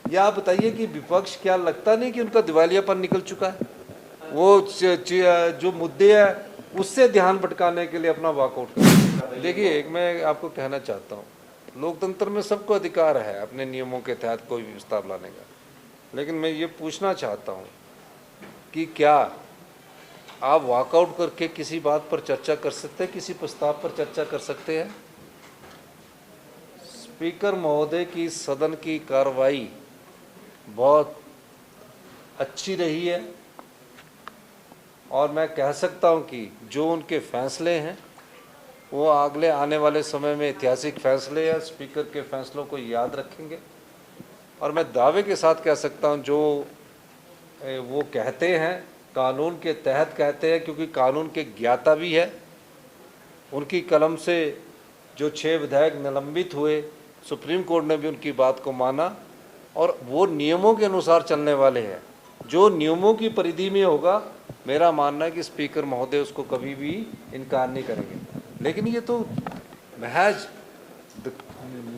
या आप बताइए कि विपक्ष क्या लगता नहीं कि उनका दिवालियापन निकल चुका है? वो जो मुद्दे हैं उससे ध्यान भटकाने के लिए अपना वॉकआउट कर। देखिए, एक मैं आपको कहना चाहता हूँ, लोकतंत्र में सबको अधिकार है अपने नियमों के तहत कोई भी प्रस्ताव लाने का, लेकिन मैं ये पूछना चाहता हूँ कि क्या आप वॉकआउट करके किसी बात पर चर्चा कर सकते हैं, किसी प्रस्ताव पर चर्चा कर सकते हैं? स्पीकर महोदय की सदन की कार्रवाई बहुत अच्छी रही है और मैं कह सकता हूं कि जो उनके फैसले हैं वो अगले आने वाले समय में ऐतिहासिक फैसले हैं, स्पीकर के फैसलों को याद रखेंगे। और मैं दावे के साथ कह सकता हूं जो वो कहते हैं कानून के तहत कहते हैं, क्योंकि कानून के ज्ञाता भी है। उनकी कलम से जो 6 विधायक निलंबित हुए, सुप्रीम कोर्ट ने भी उनकी बात को माना और वो नियमों के अनुसार चलने वाले हैं। जो नियमों की परिधि में होगा, मेरा मानना है कि स्पीकर महोदय उसको कभी भी इनकार नहीं करेंगे। लेकिन ये तो महज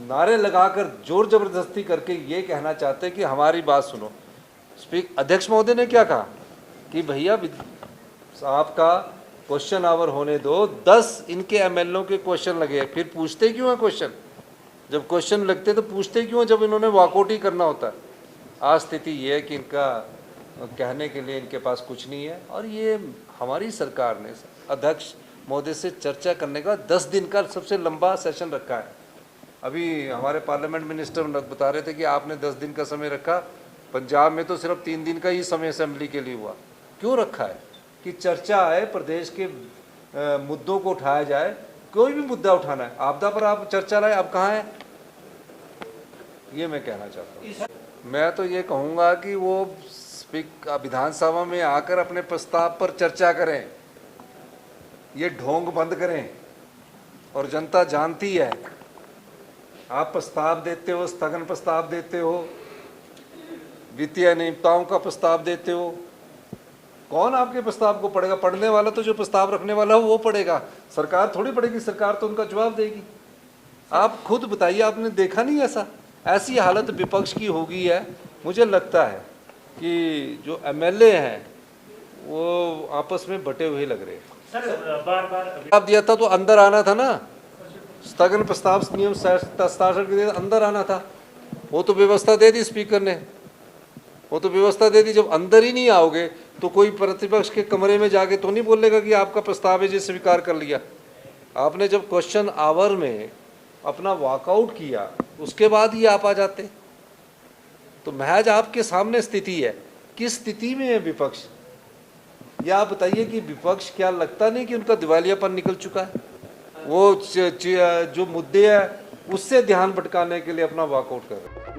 नारे लगाकर जोर जबरदस्ती करके ये कहना चाहते हैं कि हमारी बात सुनो। अध्यक्ष महोदय ने क्या कहा कि भैया आपका क्वेश्चन आवर होने दो, 10 इनके एमएलओ के क्वेश्चन लगे, फिर पूछते क्यों है क्वेश्चन? जब क्वेश्चन लगते तो पूछते क्यों है जब इन्होंने वॉकआउट ही करना होता है? आज स्थिति ये है कि इनका कहने के लिए इनके पास कुछ नहीं है। और ये हमारी सरकार ने अध्यक्ष महोदय से चर्चा करने का 10 दिन का सबसे लंबा सेशन रखा है। अभी हमारे पार्लियामेंट मिनिस्टर बता रहे थे कि आपने 10 दिन का समय रखा, पंजाब में तो सिर्फ 3 दिन का ही समय असेंबली के लिए हुआ। क्यों रखा है? कि चर्चा है, प्रदेश के मुद्दों को उठाया जाए। कोई भी मुद्दा उठाना है, आपदा पर आप चर्चा लाए, आप कहाँ हैं? ये मैं कहना चाहता हूँ। मैं तो ये कहूँगा कि वो विधानसभा में आकर अपने प्रस्ताव पर चर्चा करें, ये ढोंग बंद करें। और जनता जानती है, आप प्रस्ताव देते हो, स्थगन प्रस्ताव देते हो, वित्तीय अनियमितताओं का प्रस्ताव देते हो, कौन आपके प्रस्ताव को पढ़ेगा? पढ़ने वाला तो जो प्रस्ताव रखने वाला हो वो पढ़ेगा, सरकार थोड़ी पढ़ेगी। सरकार तो उनका जवाब देगी। आप खुद बताइए, आपने देखा नहीं ऐसी हालत विपक्ष की हो गई है। मुझे लगता है कि जो एमएलए हैं वो आपस में बटे हुए लग रहे हैं। सर बार आप दिया था तो अंदर आना था ना, स्थगन प्रस्ताव नियम हस्ताक्षर के लिए अंदर आना था। वो तो व्यवस्था दे दी स्पीकर ने, वो तो व्यवस्था दे दी। जब अंदर ही नहीं आओगे तो कोई प्रतिपक्ष के कमरे में जाके तो नहीं बोलेगा कि आपका प्रस्ताव है जी स्वीकार कर लिया। आपने जब क्वेश्चन आवर में अपना वॉकआउट किया उसके बाद ही आप आ जाते। तो महज आपके सामने स्थिति है, किस स्थिति में है विपक्ष? या आप बताइए कि विपक्ष क्या लगता नहीं कि उनका दिवालियापन निकल चुका है? वो जो मुद्दे हैं उससे ध्यान भटकाने के लिए अपना वॉकआउट कर रहे हैं।